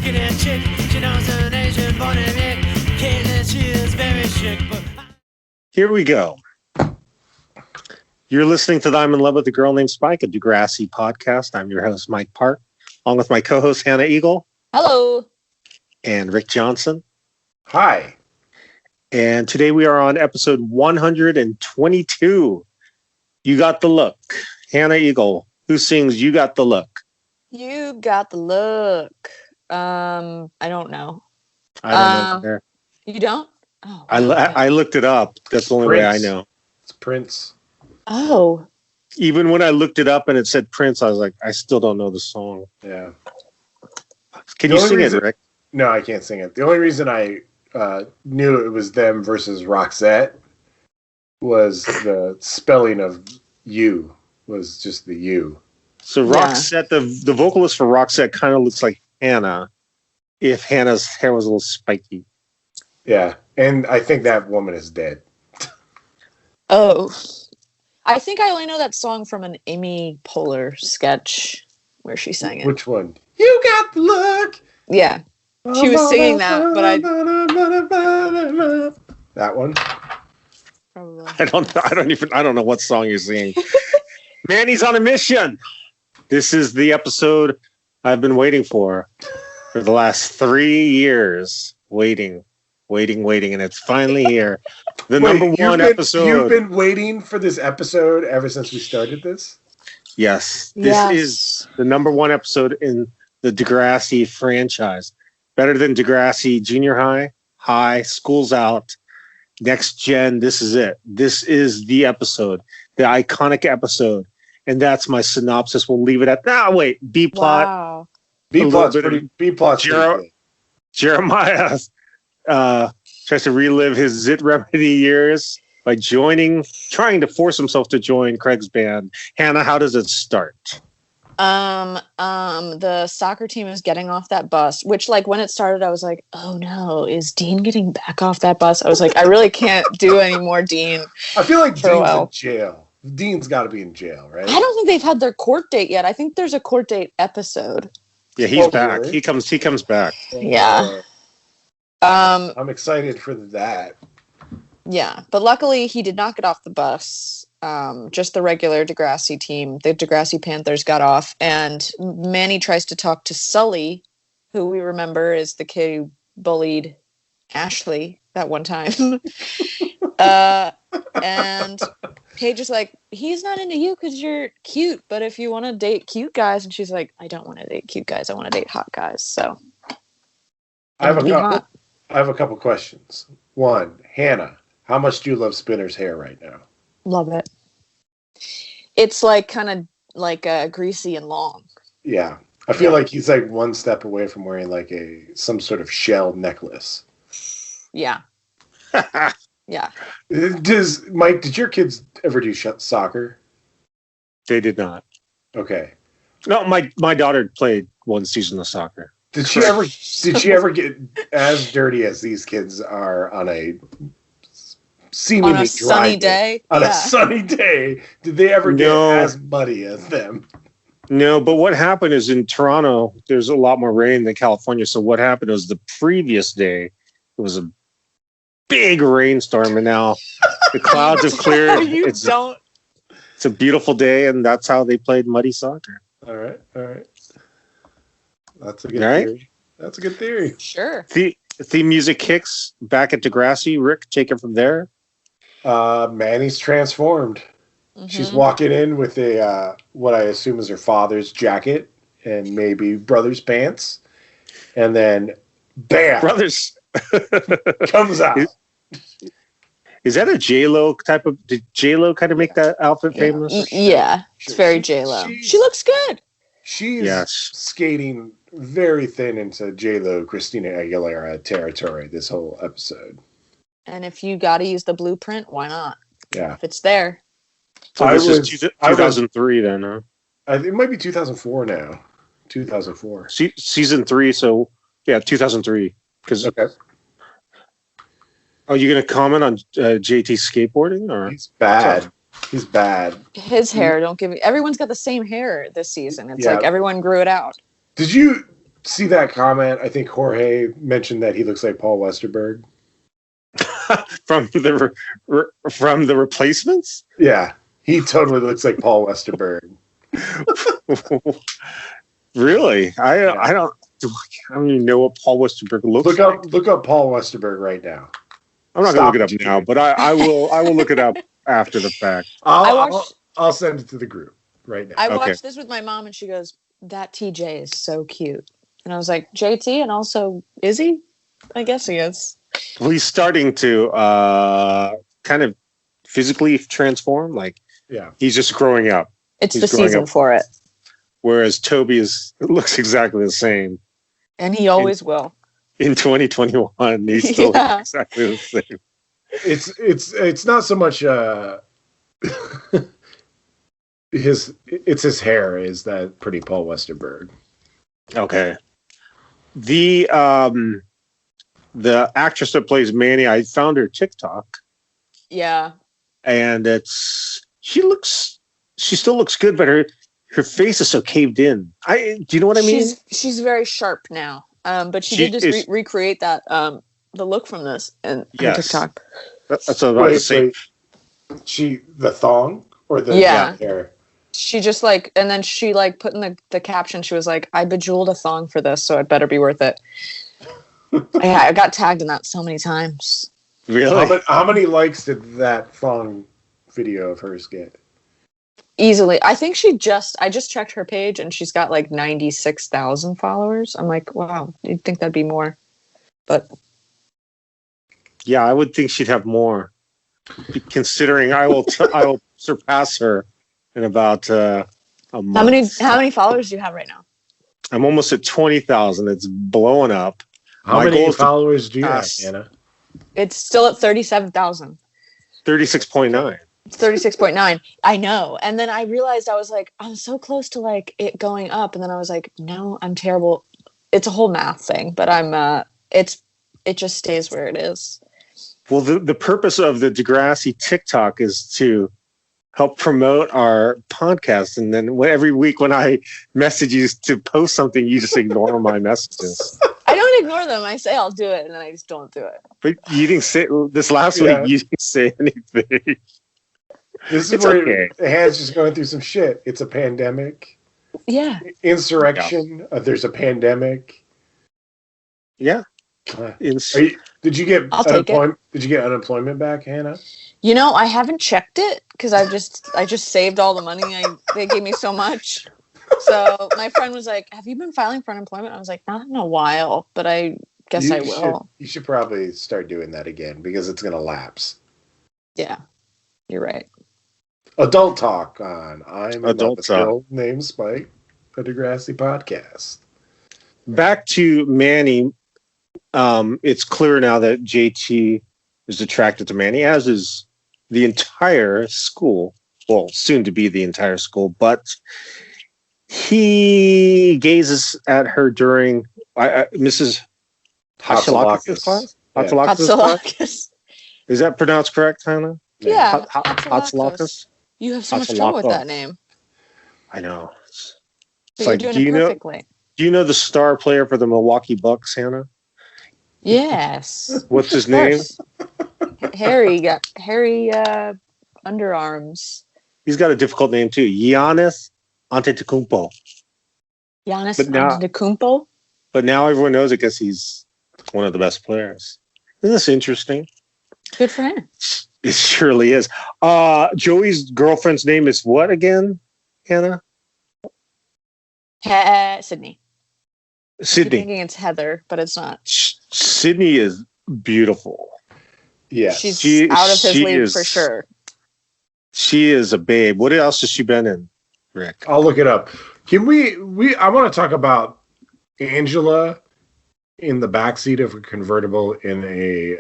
skinny chick. She knows an Asian born in it. Caitlin, she is very chic, but Here we go. You're listening to the I'm in Love with a Girl Named Spike, a DEGRASSI podcast. I'm your host, Mike Park, along with my co-host, Hannah Eagle. Hello. And Rick Johnson. Hi. And today we are on episode 122. You Got the Look. Hannah Eagle, who sings You Got the Look? You got the look. I don't know. I don't know. You don't? Oh, I looked it up. That's the only way I know. It's Prince. Oh. Even when I looked it up and it said Prince, I was like, I still don't know the song. Yeah. Can you sing it, Rick? No, I can't sing it. The only reason I knew it was them versus Roxette was the spelling of you was just the U. So Roxette, the vocalist for Roxette kind of looks like Hannah if Hannah's hair was a little spiky. Yeah, and I think that woman is dead. Oh. I think I only know that song from an Amy Poehler sketch where she sang it. Which one? You got the look. Yeah. She was singing that, but that one? Probably. I don't know what song you're singing. Manny's on a mission. This is the episode I've been waiting for the last 3 years. Waiting, and it's finally here. Number one episode. You've been waiting for this episode ever since we started this? Yes. This is the number one episode in the DEGRASSI franchise. Better than DEGRASSI Junior High, School's Out, Next Gen. This is it. This is the episode, the iconic episode. And that's my synopsis. We'll leave it at that. Wait, B-plot. Wow. B-plot's Jeremiah tries to relive his Zit Remedy years by trying to force himself to join Craig's band. Hannah, how does it start? The soccer team is getting off that bus, which, like, when it started, I was like, oh no, is Dean getting back off that bus? I was like, I really can't do any more Dean. I feel like Dean's in jail. Dean's got to be in jail, right? I don't think they've had their court date yet. I think there's a court date episode. Yeah, he's back. Really? He comes back. Yeah. I'm excited for that. Yeah, but luckily he did not get off the bus. Just the regular DEGRASSI team, the DEGRASSI Panthers, got off, and Manny tries to talk to Sully, who we remember is the kid who bullied Ashley that one time. And Paige is like, he's not into you because you're cute, but if you want to date cute guys, and she's like, I don't want to date cute guys, I want to date hot guys. So I have a couple questions. One, Hannah, how much do you love Spinner's hair right now? Love it. It's like kind of like greasy and long. Yeah. I feel like he's like one step away from wearing like some sort of shell necklace. Yeah. Yeah. Did your kids ever do soccer? They did not. Okay. No, my daughter played one season of soccer. Did she ever get as dirty as these kids are on a seemingly on a sunny day? On a sunny day, did they ever get as muddy as them? No, but what happened is in Toronto, there's a lot more rain than California. So what happened was the previous day, it was a big rainstorm, and now the clouds have cleared. It's a beautiful day, and that's how they played muddy soccer. All right. That's a good theory. That's a good theory. Sure. The theme music kicks back at DEGRASSI. Rick, take it from there. Manny's transformed. Mm-hmm. She's walking in with a what I assume is her father's jacket and maybe brother's pants, and then bam, brothers comes out. Is that a J-Lo type of? Did J-Lo kind of make that outfit famous? Yeah, it's very J-Lo. She looks good. She's skating very thin into J-Lo, Christina Aguilera territory this whole episode. And if you got to use the blueprint, why not? Yeah, if it's there. So this is 2003 then, huh? It might be 2004 now. 2004. Season 3, so yeah, 2003. Okay. Are you going to comment on JT skateboarding? Or he's bad. He's bad. His hair, don't give me. Everyone's got the same hair this season. It's like everyone grew it out. see that comment? I think Jorge mentioned that he looks like Paul Westerberg. from the replacements. Yeah, he totally looks like Paul Westerberg. Really? I don't even know what Paul Westerberg looks like. Look up Paul Westerberg right now. I'm not going to look it up now, but I will look it up after the fact. I'll send it to the group right now. I watched this with my mom, and she goes, "That TJ is so cute," and I was like, "JT, and also is he? I guess he is." Well, he's starting to kind of physically transform. Like, yeah, he's just growing up. He's the season for it. Whereas Toby looks exactly the same. And he always will. In 2021, he's still exactly the same. It's not so much his hair is that pretty Paul Westerberg. Okay. The actress that plays Manny, I found her TikTok. Yeah. And she still looks good, but her face is so caved in. Do you know what I mean? She's very sharp now. But she did just recreate that the look from this on TikTok. That's what I was about to say. The thong or the hair? She just and then she put in the caption, she was like, "I bejeweled a thong for this, so it better be worth it." I got tagged in that so many times. Really? How many likes did that thong video of hers get? Easily. I think I just checked her page and she's got 96,000 followers. I'm like, wow, you'd think that'd be more. But yeah, I would think she'd have more. Considering I will surpass her in about a month. How many followers do you have right now? I'm almost at 20,000. It's blowing up. How many followers do you have, Anna? It's still at 37,000. 36.9. 36.9. I know. And then I realized I was like, I'm so close to it going up. And then I was like, no, I'm terrible. It's a whole math thing, but it just stays where it is. Well, the purpose of the DeGrassi TikTok is to help promote our podcast. And then every week when I message you to post something, you just ignore my messages. I don't ignore them. I say I'll do it, and then I just don't do it. But you didn't say this last week. You didn't say anything. This is where Hannah's just going through some shit. It's a pandemic. Yeah. Insurrection. There's a pandemic. Yeah. Did you get unemployment? Did you get unemployment back, Hannah? I haven't checked it because I just saved all the money. They gave me so much. So my friend was like, "Have you been filing for unemployment?" I was like, "Not in a while, but I guess I will." You should probably start doing that again because it's going to lapse. Yeah, you're right. Adult talk on I'm Adult Talk. Named Spike, a DeGrassi podcast. Back to Manny. It's clear now that JT is attracted to Manny, as is the entire school. Well, soon to be the entire school, but he gazes at her during Mrs. Hatzilakis' class. Hatzilakis. Is that pronounced correct, Hannah? Yeah. Hatzilakis. You have so much trouble with that name. I know. But you're doing it perfectly. Do you know the star player for the Milwaukee Bucks, Hannah? Yes. What's his name? Harry underarms. He's got a difficult name too. Giannis Antetokounmpo. Antetokounmpo? But now everyone knows it because he's one of the best players. Isn't this interesting? Good for him. It surely is. Joey's girlfriend's name is what again, Hannah? Sydney. Sydney. I'm thinking it's Heather, but it's not. Sydney is beautiful. Yeah, she's out of his league for sure. She is a babe. What else has she been in, Rick? I'll look it up. Can we I want to talk about Angela in the backseat of a convertible in a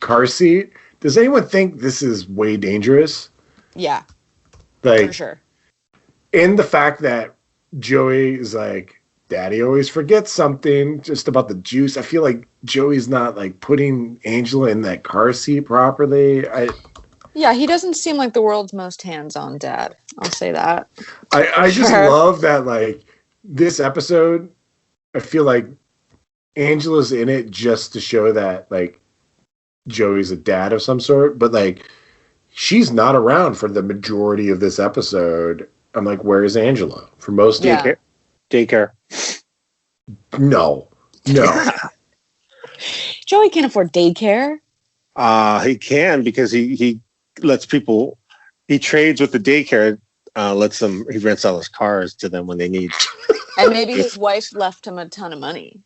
car seat. Does anyone think this is way dangerous? Yeah, for sure. And the fact that Joey is like, Daddy always forgets something just about the juice. I feel like Joey's not putting Angela in that car seat properly. Yeah, he doesn't seem like the world's most hands-on dad. I'll say that. I just love that this episode I feel like Angela's in it just to show that like Joey's a dad of some sort, but like she's not around for the majority of this episode. I'm like, where is Angela for most daycare? No. Joey can't afford daycare. He can because he lets people. He trades with the daycare. He rents out his cars to them when they need. And maybe his wife left him a ton of money.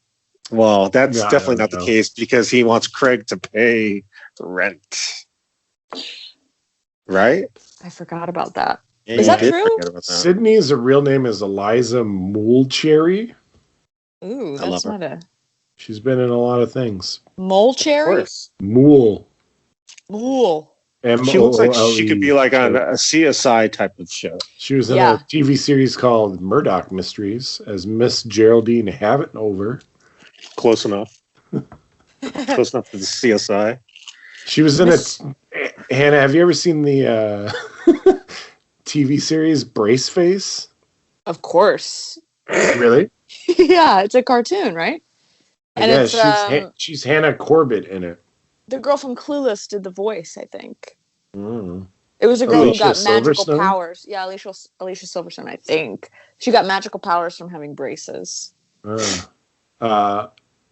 Well, that's definitely not the case because he wants Craig to pay the rent. Right? I forgot about that. Yeah, is that true? Sydney's real name is Eliza Moulcherry. Ooh, that's not a... She's been in a lot of things. Moulcherry? Moule. She looks like she could be like on a CSI type of show. She was in a TV series called Murdoch Mysteries as Miss Geraldine Havenover. Close enough. Close enough for the CSI. She was in Hannah, have you ever seen the TV series Braceface? Of course. Really? Yeah, it's a cartoon, right? And yeah, she's Hannah Corbett in it. The girl from Clueless did the voice, I think. Mm. It was a girl who got magical Silverstone? powers. Yeah, Alicia Silverstone, I think. She got magical powers from having braces.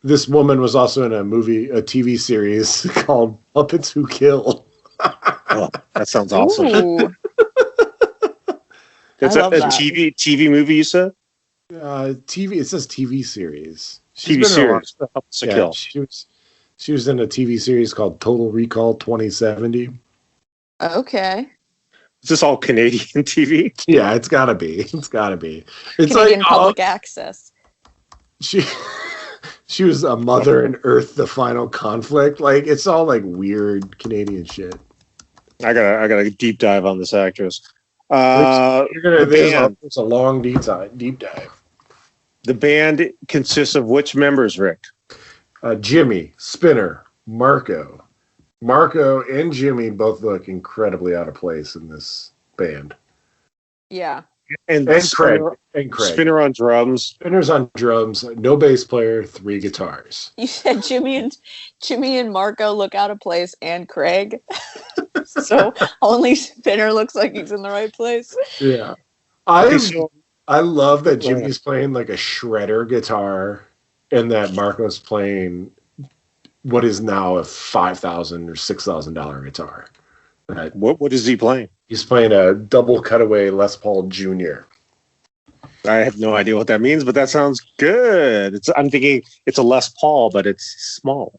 This woman was also in a TV series called Puppets Who Kill. Oh, that sounds awesome. It's a TV movie, you said? TV. It says TV series. TV series. Puppets Who Kill. She was in a TV series called Total Recall 2070. Okay. Is this all Canadian TV? Yeah, it's gotta be. It's Canadian public access. She was a mother in Earth, the Final Conflict. Like it's all like weird Canadian shit. I gotta deep dive on this actress. There's a long deep dive. The band consists of which members, Rick? Jimmy, Spinner, Marco. Marco and Jimmy both look incredibly out of place in this band. Yeah. And Craig. Spinner on drums. Spinner's on drums. No bass player. 3 guitars. You said Jimmy and Marco look out of place, and Craig. So only Spinner looks like he's in the right place. Yeah. I love that Jimmy's playing like a shredder guitar, and that Marco's playing what is now a $5,000 or $6,000 guitar. What is he playing? He's playing a double cutaway Les Paul Jr. I have no idea what that means, but that sounds good. I'm thinking it's a Les Paul, but it's smaller.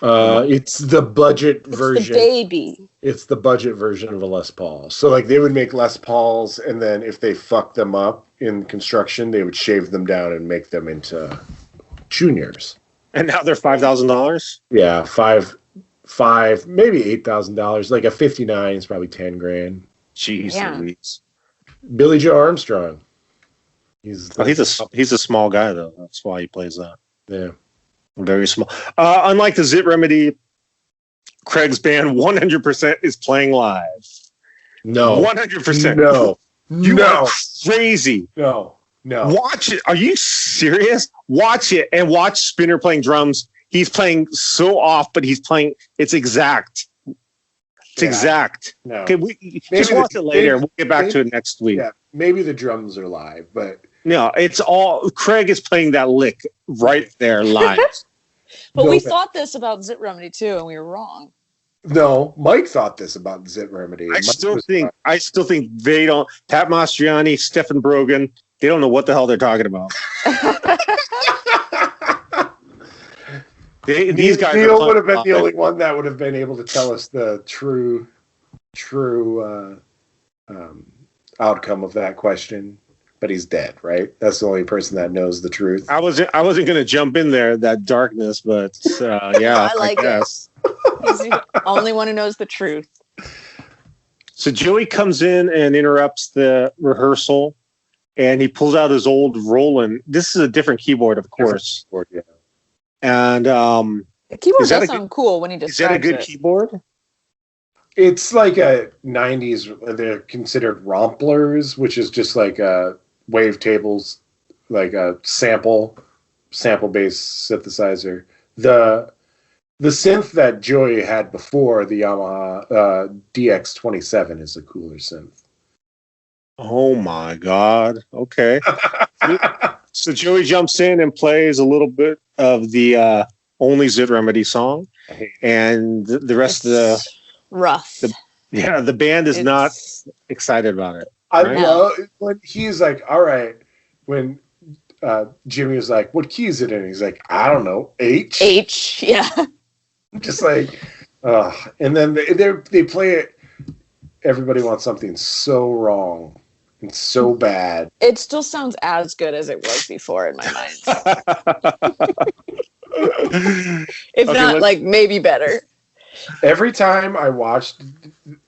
It's the budget version. The baby. It's the budget version of a Les Paul. So like they would make Les Pauls, and then if they fucked them up in construction, they would shave them down and make them into juniors. And now they're $5,000. Yeah, five, maybe $8,000. Like a 59 is probably $10,000. Jeez Louise. Billy Joe Armstrong. He's a small guy though. That's why he plays that. Yeah, very small. Unlike the Zit Remedy, Craig's band 100% is playing live. No, 100%. No, you are crazy. No. Watch it. Are you serious? Watch it and watch Spinner playing drums. He's playing so off, but he's playing. It's exact. It's exact. No. Okay, just watch it later. We'll get back to it next week. Yeah, maybe the drums are live, but no, it's all. Craig is playing that lick right there live. But we thought this about Zit Remedy too, and we were wrong. No, Mike thought this about Zit Remedy. I still think they don't. Pat Mastriani, Stephen Brogan, they don't know what the hell they're talking about. These guys. Neil would have been the only one that would have been able to tell us the true outcome of that question. But he's dead, right? That's the only person that knows the truth. I wasn't going to jump in there, that darkness, but yeah, I guess. He's the only one who knows the truth. So Joey comes in and interrupts the rehearsal, and he pulls out his old Roland. This is a different keyboard, of course. Keyboard, yeah. And the keyboard does sound cool when he describes it. Is that a good keyboard? It's like a 90s. They're considered romplers, which is just like wavetables, like a sample sample-based synthesizer. The synth that Joey had before, the Yamaha DX27, is a cooler synth. Oh my God. Okay. So Joey jumps in and plays a little bit of the Only Zit Remedy song, and the rest of the rough. The band is not excited about it. I love when he's like, all right, when Jimmy was like, what key is it in? He's like, I don't know, H. Yeah. Just like, and then they play it. Everybody wants something so wrong and so bad. It still sounds as good as it was before in my mind. If not, like, maybe better. Every time I watched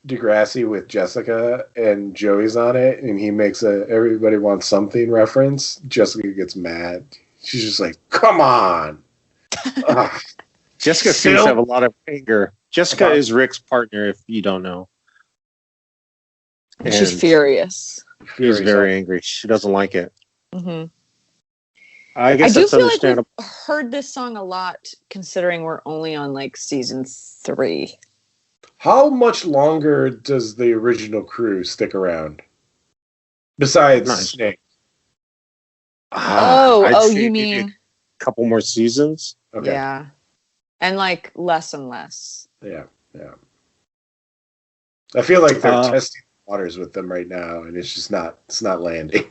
DeGrassi with Jessica and Joey's on it, and he makes a "everybody wants something" reference, Jessica gets mad. She's just like, "Come on!" Jessica seems to have a lot of anger. Jessica is Rick's partner, if you don't know. And she's furious. She's very angry. She doesn't like it. Mm-hmm. I guess I do that's feel like understandable. we've heard this song a lot, considering we're only on like season 3. How much longer does the original crew stick around? Besides Snake. You mean a couple more seasons? Okay. Yeah. And like less and less. Yeah. I feel like they're testing the waters with them right now, and it's not landing.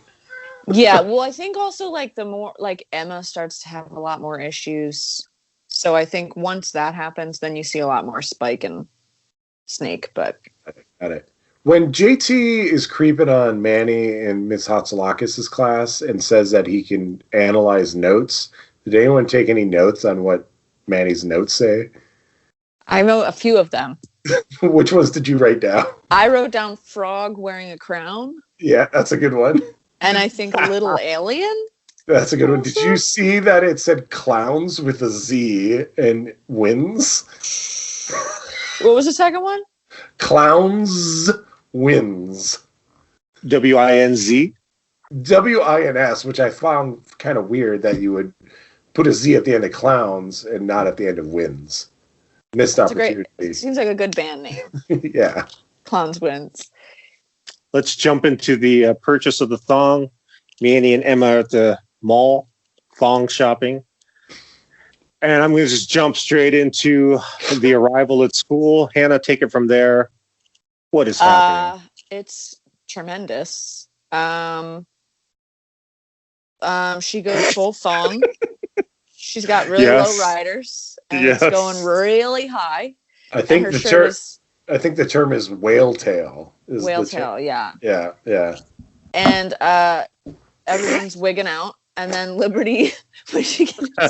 Yeah, well, I think also like the more like Emma starts to have a lot more issues. So I think once that happens, then you see a lot more Spike and Snake. But got it. When JT is creeping on Manny in Miss Hatsalakis' class and says that he can analyze notes, did anyone take any notes on what Manny's notes say? I know a few of them. Which ones did you write down? I wrote down frog wearing a crown. Yeah, that's a good one. And I think a little alien. That's a good one. Did you see that it said clowns with a Z and wins? What was the second one? Clowns wins. WINZ? WINS, which I found kind of weird that you would put a Z at the end of clowns and not at the end of wins. Missed opportunity. It seems like a good band name. Yeah. Clowns wins. Let's jump into the purchase of the thong. Manny and Emma are at the mall, thong shopping. And I'm going to just jump straight into the arrival at school. Hannah, take it from there. What is happening? It's tremendous. She goes full thong. She's got really low riders. And it's going really high. I think the term is whale tail. Whale tail, yeah. Yeah. And everyone's wigging out. And then Liberty, when she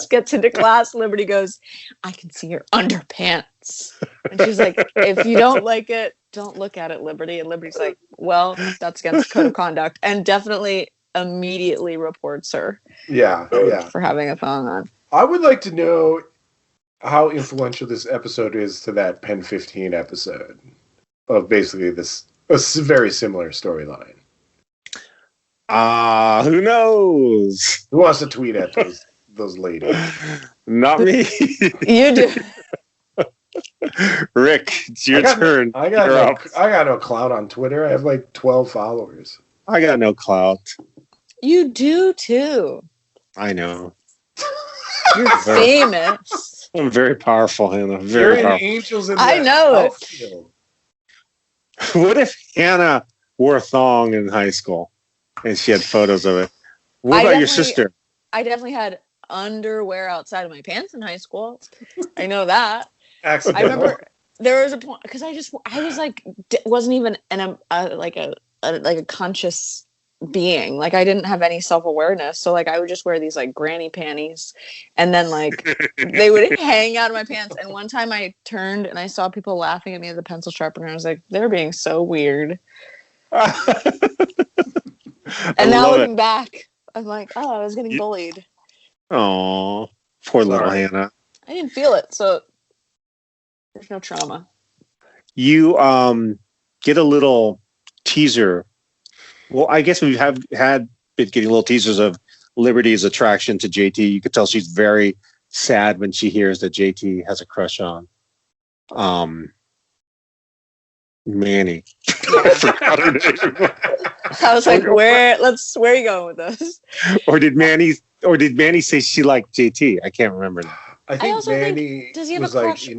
gets into class, Liberty goes, I can see your underpants. And she's like, if you don't like it, don't look at it, Liberty. And Liberty's like, well, that's against code of conduct. And definitely immediately reports her. Yeah. For having a thong on. I would like to know how influential this episode is to that Pen 15 episode of basically a very similar storyline. Who knows? Who wants to tweet at those ladies? Not me. You do. Rick, it's your turn. I got no clout on Twitter. I have like 12 followers. I got no clout. You do too. I know. You're famous. I'm very powerful, Hannah. Very powerful. Angels in I know it. Field. What if Hannah wore a thong in high school and she had photos of it? What about your sister? I definitely had underwear outside of my pants in high school. I know that. Accidental. I remember there was a point because I was like wasn't even a conscious being. Like I didn't have any self-awareness, so like I would just wear these like granny panties, and then like they would hang out of my pants. And one time I turned and I saw people laughing at me at the pencil sharpener. I was like, they're being so weird. And now looking back, I'm like, oh, I was getting bullied. Oh, poor little Hannah. I didn't feel it, so there's no trauma. You get a little teaser. Well, I guess we have been getting little teasers of Liberty's attraction to JT. You could tell she's very sad when she hears that JT has a crush on Manny. I forgot her name. I was like, where are you going with this? Or did Manny say she liked JT? I can't remember. I think Manny does he have was a crush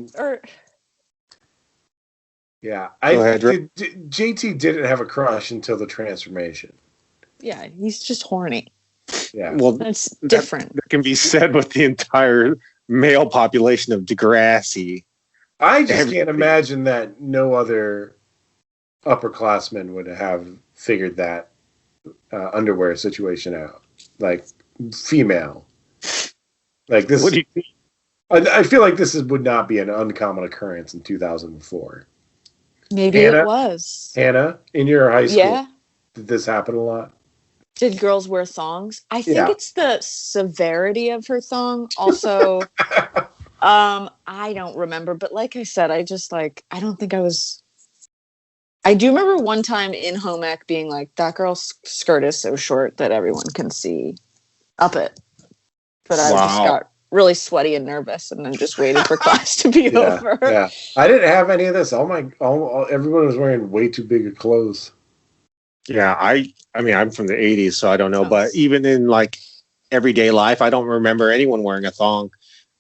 Yeah, JT didn't have a crush until the transformation. Yeah, he's just horny. Yeah, well, that's different. That can be said with the entire male population of DEGRASSI. I just can't imagine that no other upperclassmen would have figured that underwear situation out. Like female, like this. What do you think? I feel like this would not be an uncommon occurrence in 2004. Maybe Hannah, it was. Hannah, in your high school, yeah. Did this happen a lot? Did girls wear thongs? I think it's the severity of her thong. Also, I don't remember. But like I said, I don't think I was. I do remember one time in home ec being like, that girl's skirt is so short that everyone can see up it. But I just got really sweaty and nervous, and then just waited for class to be over. Yeah, I didn't have any of this. Everyone was wearing way too big of clothes. Yeah, I mean, I'm from the 80s, so I don't know. But even in like everyday life, I don't remember anyone wearing a thong.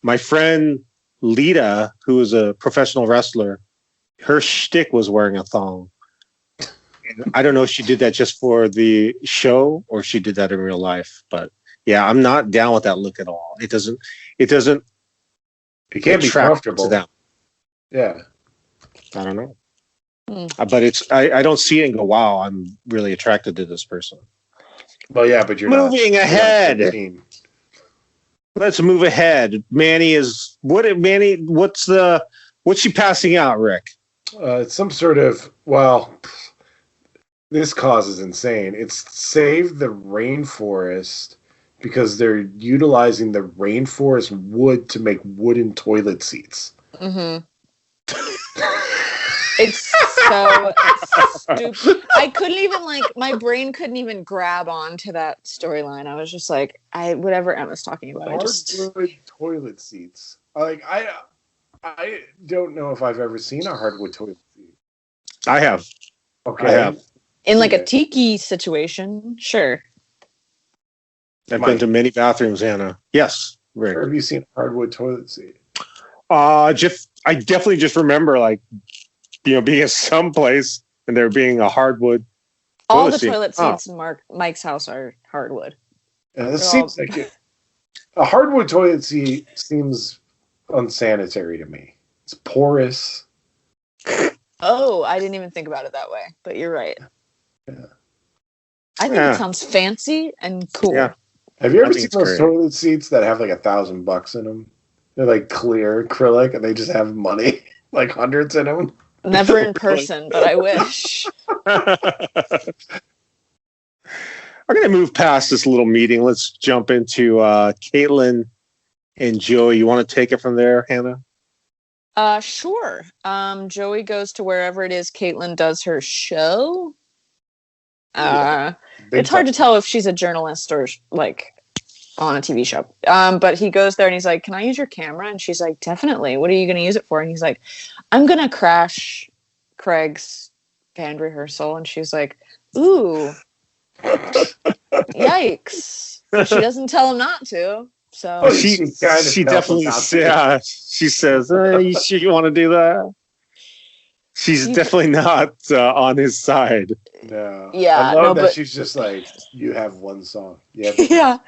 My friend Lita, who was a professional wrestler, her shtick was wearing a thong. And I don't know if she did that just for the show or she did that in real life. But yeah, I'm not down with that look at all. It can't be comfortable to them. Yeah, I don't know. But I don't see it and go, wow, I'm really attracted to this person. Well, yeah, but you're moving ahead. Let's move ahead. What's she passing out, Rick? It's some sort of, this cause is insane. It's Save the Rainforest because they're utilizing the rainforest wood to make wooden toilet seats. Mm-hmm. It's so stupid. I couldn't even my brain couldn't even grab onto that storyline. I was just like, whatever Emma's talking about. Hardwood toilet seats. I don't know if I've ever seen a hardwood toilet seat. I have. Okay. I have. In like a tiki situation, sure. I've been to many bathrooms, Anna. Yes, Rick. Where have you seen a hardwood toilet seat? I definitely just remember being at some place and there being a hardwood. All the toilet seats in Mike's house are hardwood. Yeah, this seems like it. A hardwood toilet seat seems unsanitary to me. It's porous. Oh, I didn't even think about it that way, but you're right. Yeah. I think it sounds fancy and cool. Yeah. Have you ever seen those toilet seats that have like $1,000 in them? They're like clear acrylic and they just have money, like hundreds in them. Never in person, but I wish. We're going to move past this little meeting. Let's jump into Caitlin and Joey. You want to take it from there, Hannah? Sure. Joey goes to wherever it is Caitlin does her show. It's hard to tell if she's a journalist or on a TV show. But he goes there and he's like, "Can I use your camera?" And she's like, "Definitely. What are you going to use it for?" And he's like, "I'm going to crash Craig's band rehearsal." And she's like, "Ooh, yikes." But she doesn't tell him not to. So she definitely she says, "You sure you want to do that?" She's definitely not on his side. No. Yeah. I love that she's just like, you have one song. Yeah.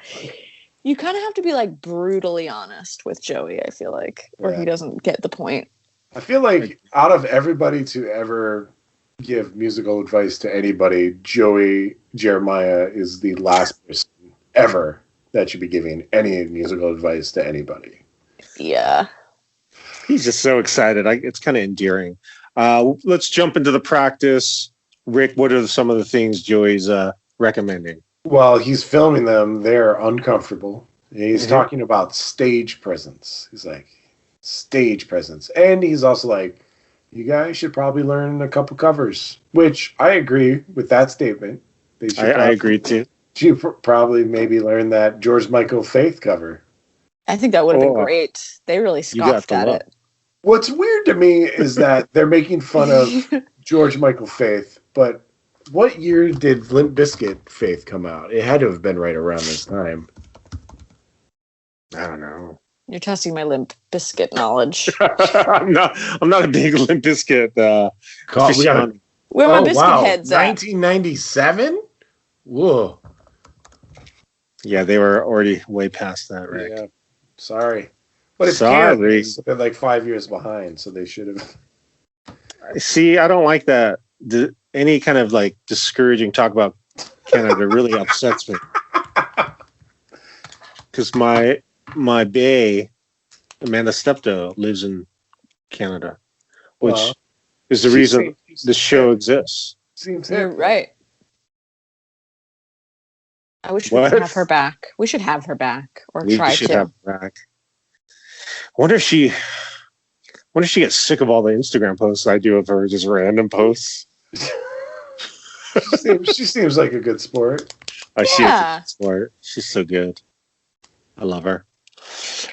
You kind of have to be brutally honest with Joey, I feel like, or he doesn't get the point. I feel like out of everybody to ever give musical advice to anybody, Joey Jeremiah is the last person ever that should be giving any musical advice to anybody. Yeah. He's just so excited. It's kind of endearing. Let's jump into the practice. Rick, what are some of the things Joey's recommending? Well, he's filming them. They're uncomfortable. He's talking about stage presence. He's like, stage presence. And he's also like, you guys should probably learn a couple covers, which I agree with that statement. I agree too. She probably maybe learned that George Michael Faith cover. I think that would have been great. They really scoffed at it. What's weird to me is that they're making fun of George Michael Faith, but what year did Limp Bizkit Faith come out? It had to have been right around this time. I don't know. You're testing my Limp Bizkit knowledge. I'm not a big Limp Bizkit. Where my biscuit heads at? 1997? Whoa. Yeah, they were already way past that, Rick. Yeah. Sorry. But it's Sorry. They're like 5 years behind, so they should have. See, I don't like that. Any kind of like discouraging talk about Canada really upsets me. Because my bae, Amanda Steptoe, lives in Canada, which is the reason the show exists. You're right. I wish we could have her back. We should have her back, or try to. We should have her back. I wonder if she gets sick of all the Instagram posts I do of her, just random posts. She seems like a good sport. She's a good sport. She's so good. I love her.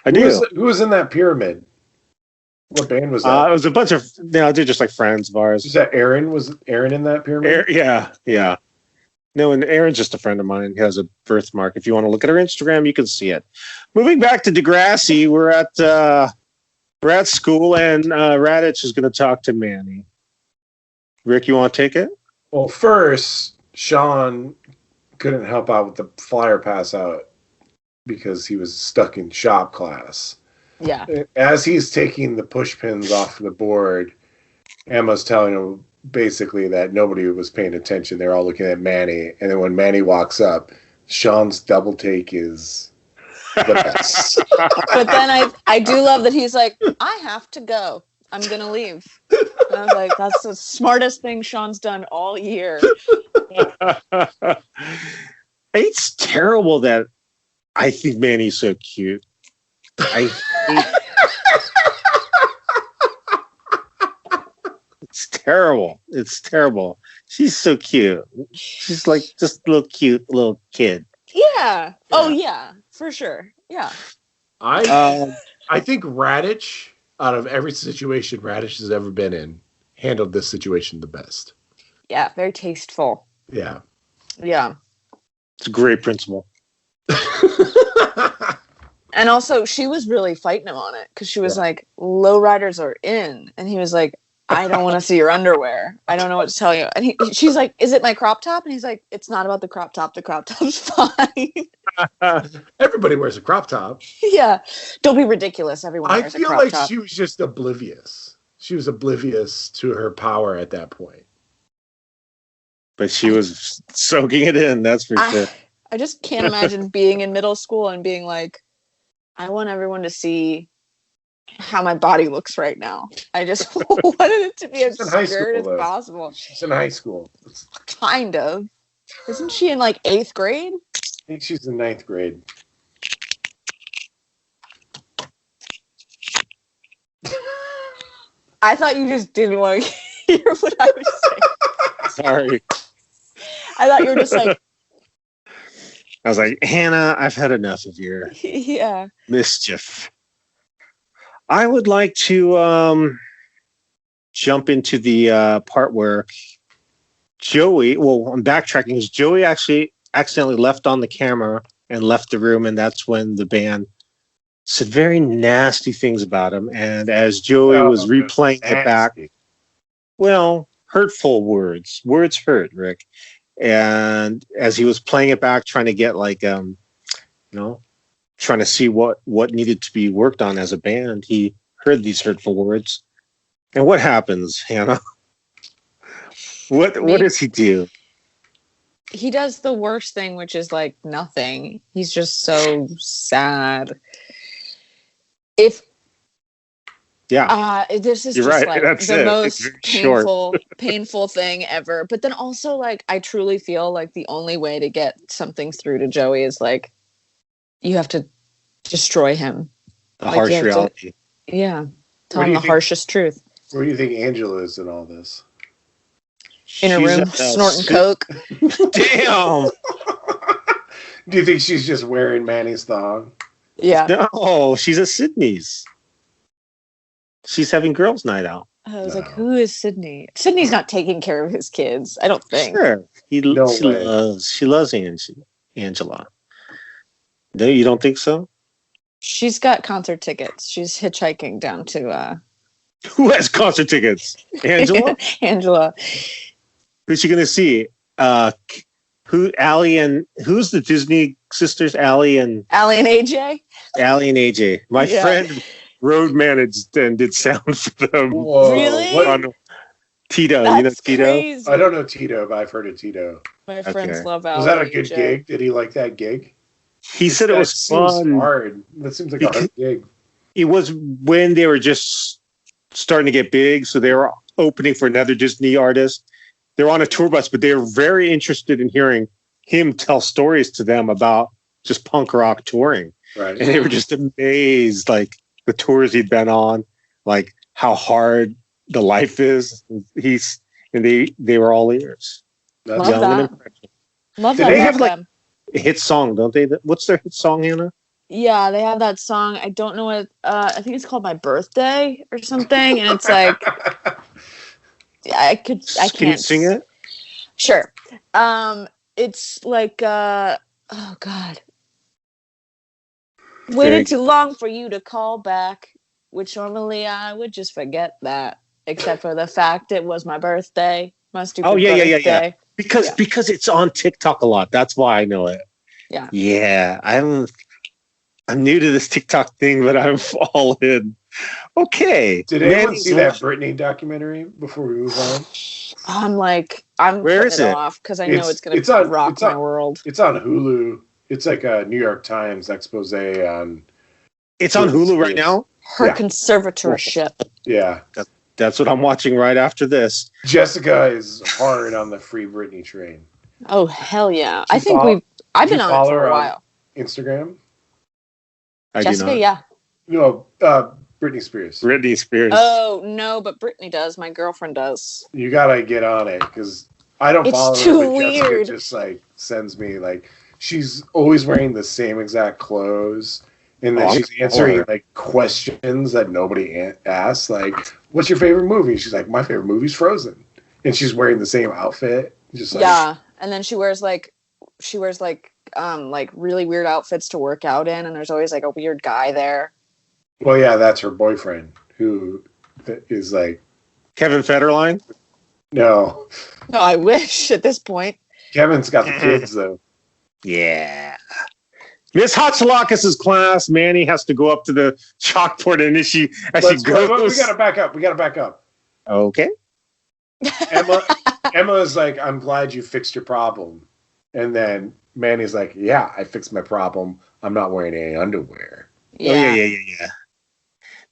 Who was in that pyramid? What band was that? It was a bunch of, they're just like friends of ours. Is that Aaron? Was Aaron in that pyramid? Yeah. No, and Aaron's just a friend of mine. He has a birthmark. If you want to look at her Instagram, you can see it. Moving back to DeGrassi, we're at school, and Radich is going to talk to Manny. Rick, you want to take it? Well, first, Sean couldn't help out with the flyer pass out because he was stuck in shop class. Yeah. As he's taking the push pins off the board, Emma's telling him basically that nobody was paying attention. They're all looking at Manny. And then when Manny walks up, Sean's double take is the best. But then I do love that he's like, I have to go. I'm going to leave. And I was like, that's the smartest thing Sean's done all year. It's terrible that I think Manny's so cute. It's terrible. It's terrible. She's so cute. She's like just a little cute little kid. Yeah. Oh yeah, for sure. Yeah. I think Radich, out of every situation Radich has ever been in, handled this situation the best. Yeah, very tasteful. Yeah. Yeah. It's a great principal. And also, she was really fighting him on it because she was like, lowriders are in. And he was like, I don't want to see your underwear. I don't know what to tell you. And she's like, is it my crop top? And he's like, it's not about the crop top. The crop top's fine. Everybody wears a crop top. Yeah. Don't be ridiculous. Everyone wears a crop top. I feel like she was just oblivious. She was oblivious to her power at that point. But she was soaking it in, that's for sure. I just can't imagine being in middle school and being like, I want everyone to see how my body looks right now. I just wanted it to be as obscure as possible. She's in high school. Kind of. Isn't she in like 8th grade? I think she's in 9th grade. I thought you just didn't want to hear what I was saying. Sorry. I thought you were just like, I was like, Hannah, I've had enough of your mischief. I would like to jump into the part where Joey, well, I'm backtracking because Joey actually accidentally left on the camera and left the room, and that's when the band said very nasty things about him. And as Joey was replaying it back, well, hurtful words. Words hurt, Rick. And as he was playing it back, trying to get like, trying to see what needed to be worked on as a band, he heard these hurtful words. And what happens, Hannah? What does he do? He does the worst thing, which is like nothing. He's just so sad. This is You're just right. like That's the it. most painful thing ever. But then also, like, I truly feel like the only way to get something through to Joey is like you have to destroy him. The harsh reality. Tell him the harshest truth. Where do you think Angela is in all this? In a room snorting coke. Damn. Do you think she's just wearing Manny's thong? Yeah. No, she's at Sydney's. She's having girls' night out. I was like, who is Sydney? Sydney's not taking care of his kids, I don't think. Sure, she way. loves Angela. No, you don't think so? She's got concert tickets. She's hitchhiking down to Who has concert tickets? Angela. Angela. Who's she going to see? Who's the Disney sisters? Allie and AJ. Allie and AJ. My friend road managed and did sound for them. Whoa. Really? Tito, That's you know Tito? crazy. I don't know Tito, but I've heard of Tito. My friends love Allie. Was that a good AJ. gig? Did he like that gig? He said it was fun. Hard. That seems like a hard gig. It was when they were just starting to get big, so they were opening for another Disney artist. They were on a tour bus, but they were very interested in hearing him tell stories to them about just punk rock touring. Right. And they were just amazed, like the tours he'd been on, like how hard the life is. They were all ears. Love that. Love Do that. they have like a hit song, don't they? What's their hit song, Hannah? Yeah, they have that song. I don't know what. I think it's called "My Birthday" or something, and it's like I can't. Can you sing it? Sure. It's like oh God. Waited too long for you to call back, which normally I would just forget that, except for the fact it was my birthday. My stupid birthday. Because it's on TikTok a lot. That's why I know it. Yeah. Yeah. I'm new to this TikTok thing, but I'm all in. Okay. Did anyone see that Britney documentary before we move on? I'm Where is putting it? it off because I know it's going to rock my world. It's on Hulu. It's like a New York Times expose on. It's on Hulu right now? Her conservatorship. Yeah. That's what I'm watching right after this. Jessica is hard on the Free Britney train. Oh, hell yeah. I've been on it for a while. Instagram? Jessica, yeah. No, Britney Spears. Britney Spears. Oh, no, but Brittany does. My girlfriend does. You gotta get on it because I don't follow her. It's too but weird. Jessica just like sends me like she's always wearing the same exact clothes, and then she's answering like questions that nobody asks. Like, "What's your favorite movie?" She's like, "My favorite movie's Frozen," and she's wearing the same outfit. Just like, yeah, and then she wears like really weird outfits to work out in, and there's always like a weird guy there. Well, yeah, that's her boyfriend who is like Kevin Federline. No, I wish at this point. Kevin's got the kids though. Yeah. Miss Hatzilakis' class, Manny has to go up to the chalkboard and she goes. We gotta back up. Okay. Emma is like, "I'm glad you fixed your problem," and then Manny's like, "Yeah, I fixed my problem. I'm not wearing any underwear." Yeah. Oh, yeah.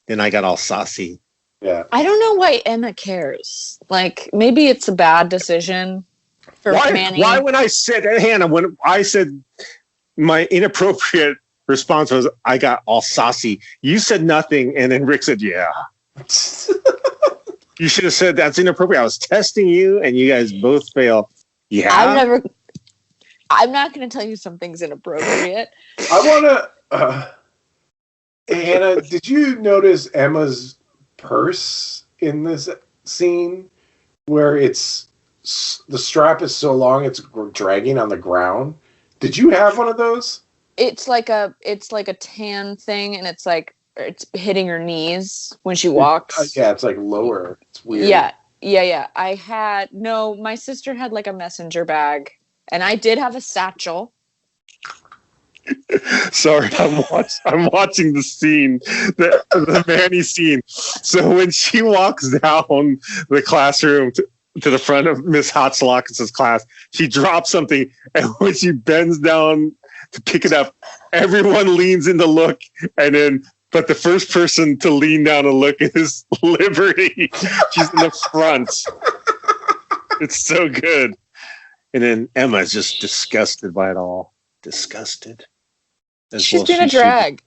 Then I got all saucy. Yeah. I don't know why Emma cares. Like, maybe it's a bad decision for Manny. Why when I said, Hannah, when I said my inappropriate response was, I got all saucy, you said nothing, and then Rick said, yeah. You should have said that's inappropriate. I was testing you, and you guys both fail. Yeah. I'm not going to tell you something's inappropriate. I want to... Hannah, did you notice Emma's purse in this scene where it's the strap is so long it's dragging on the ground? Did you have one of those? It's like a tan thing, and it's hitting her knees when she walks. Yeah, it's like lower. It's weird. Yeah. My sister had like a messenger bag, and I did have a satchel. Sorry, I'm watching the scene, the Manny scene. So when she walks down the classroom to the front of Miss Hatzilakis' class, she drops something, and when she bends down to pick it up, everyone leans in to look, but the first person to lean down and look is Liberty. She's in the front. It's so good. And then Emma's just disgusted by it all. Disgusted. She's been a drag.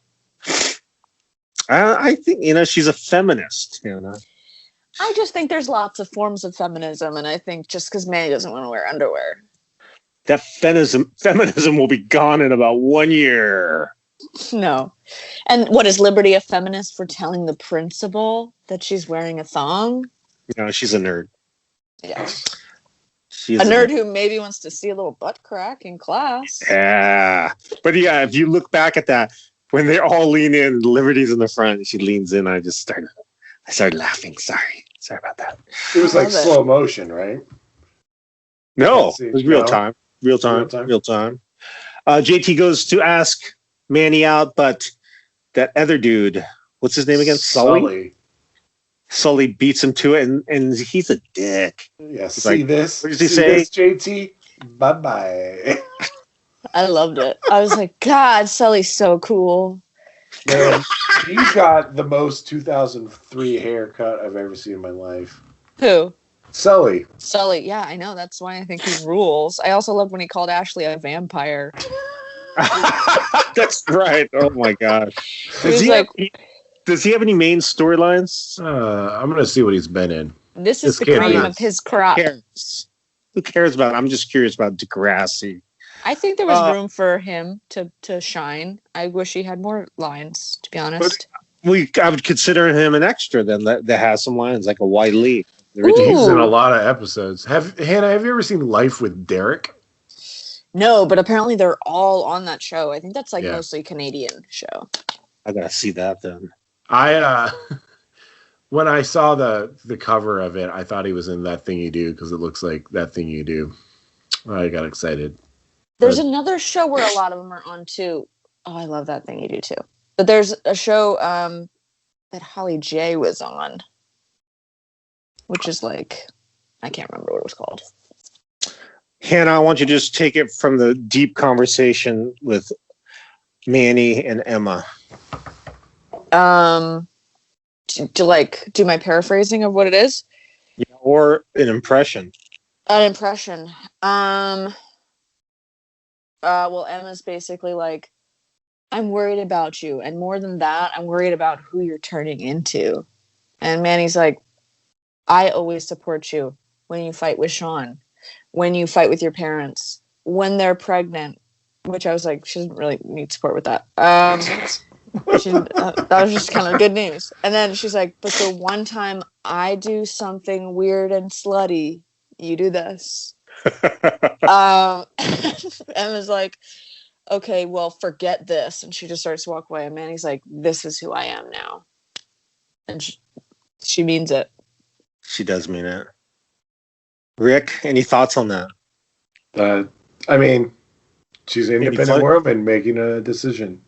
I think, she's a feminist, I just think there's lots of forms of feminism, and I think just because Manny doesn't want to wear underwear. that feminism will be gone in about 1 year. No. And what, is Liberty a feminist for telling the principal that she's wearing a thong? No, she's a nerd. Yeah. She's a nerd who maybe wants to see a little butt crack in class. Yeah. But yeah, if you look back at that, when they all lean in, Liberty's in the front, she leans in, I started laughing. Sorry about that. It was like slow motion, right? No, it was real time. Real time. JT goes to ask Manny out, but that other dude, what's his name again? Sully beats him to it, and he's a dick. Yeah, see this? What does he say? This, JT? Bye-bye. I loved it. I was like, God, Sully's so cool. Man, he got the most 2003 haircut I've ever seen in my life. Who? Sully, yeah, I know. That's why I think he rules. I also loved when he called Ashley a vampire. That's right. Oh my gosh. Does he have any main storylines? I'm gonna see what he's been in. This is the cream of his crop. Who cares about it? I'm just curious about DeGrassi. I think there was room for him to shine. I wish he had more lines, to be honest. I would consider him an extra then that has some lines, like a Wiley. He's in a lot of episodes. Hannah, have you ever seen Life with Derek? No, but apparently they're all on that show. I think that's mostly Canadian show. I gotta see that then. When I saw the cover of it, I thought he was in That Thing You Do because it looks like That Thing You Do. I got excited. There's another show where a lot of them are on too. Oh, I love That Thing You Do too. But there's a show that Holly J was on, which is like, I can't remember what it was called. Hannah, I want you to just take it from the deep conversation with Manny and Emma. To do my paraphrasing of what it is? Yeah, or an impression. An impression. Well, Emma's basically like, I'm worried about you. And more than that, I'm worried about who you're turning into. And Manny's like, I always support you when you fight with Sean, when you fight with your parents, when they're pregnant, which I was like, she doesn't really need support with that. That was just kind of good news. And then she's like, but the one time I do something weird and slutty, you do this. Emma's like, okay, well, forget this. And she just starts to walk away. And Manny's like, this is who I am now. And she means it. She does mean it. Rick, any thoughts on that? I mean, she's an independent woman making a decision.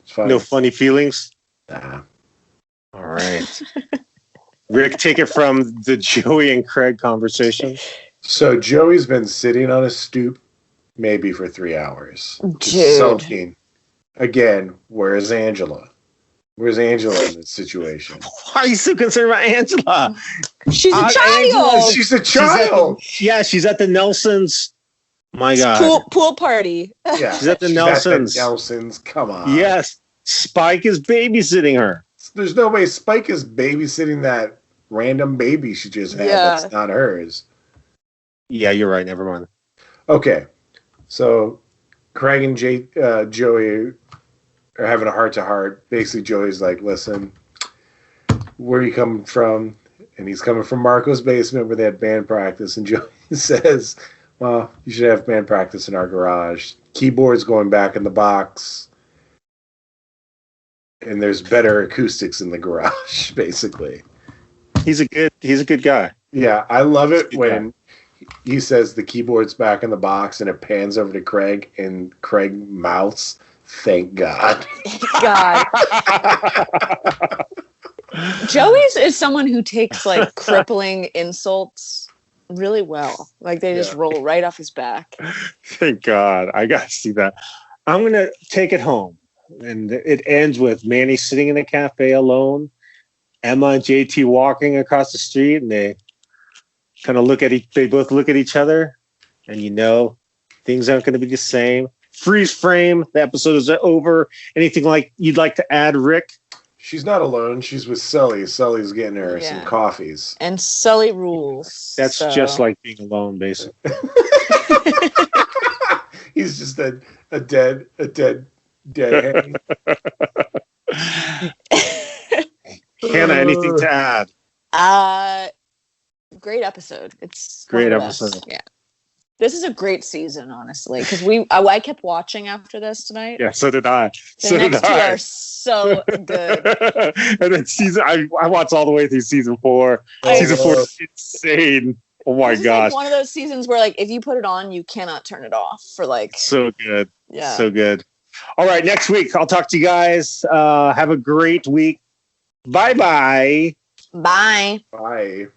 It's fine. No funny feelings? Nah. All right. Rick, take it from the Joey and Craig conversation. So Joey's been sitting on a stoop maybe for 3 hours. Dude. Sulking. Again, where's Angela? Where's Angela in this situation? Why are you so concerned about Angela? She's a child. She's a child. She's at the Nelsons. My God. Pool party. Yeah. She's at the Nelsons. Come on. Yes. Spike is babysitting her. There's no way Spike is babysitting that random baby she just had that's not hers. Yeah, you're right. Never mind. Okay. So Craig and Joey are having a heart-to-heart. Basically, Joey's like, listen, where are you coming from? And he's coming from Marco's basement where they had band practice. And Joey says, well, you should have band practice in our garage. Keyboards going back in the box. And there's better acoustics in the garage, basically. He's a good guy. Yeah, I love it when he says the keyboard's back in the box and it pans over to Craig and Craig mouths, thank God. God. Joey's is someone who takes like crippling insults really well. Like they just roll right off his back. Thank God. I got to see that. I'm going to take it home. And it ends with Manny sitting in a cafe alone, Emma and JT walking across the street, and they kind of they both look at each other, and things aren't going to be the same. Freeze frame. The episode is over. Anything like you'd like to add, Rick? She's not alone. She's with Sully. Sully's getting her some coffees. And Sully rules. That's just like being alone, basically. He's just a dead hen. Hannah, anything to add? Great episode. It's Great one of the episode. best. Yeah. This is a great season, honestly, because I kept watching after this tonight. Yeah, so did I. The next two are so good. And then I watched all the way through season 4. Season 4 is insane. Oh my This is gosh. like one of those seasons where, like, if you put it on, you cannot turn it off for like. So good. Yeah. So good. All right, next week I'll talk to you guys. Have a great week. Bye-bye. Bye. Bye.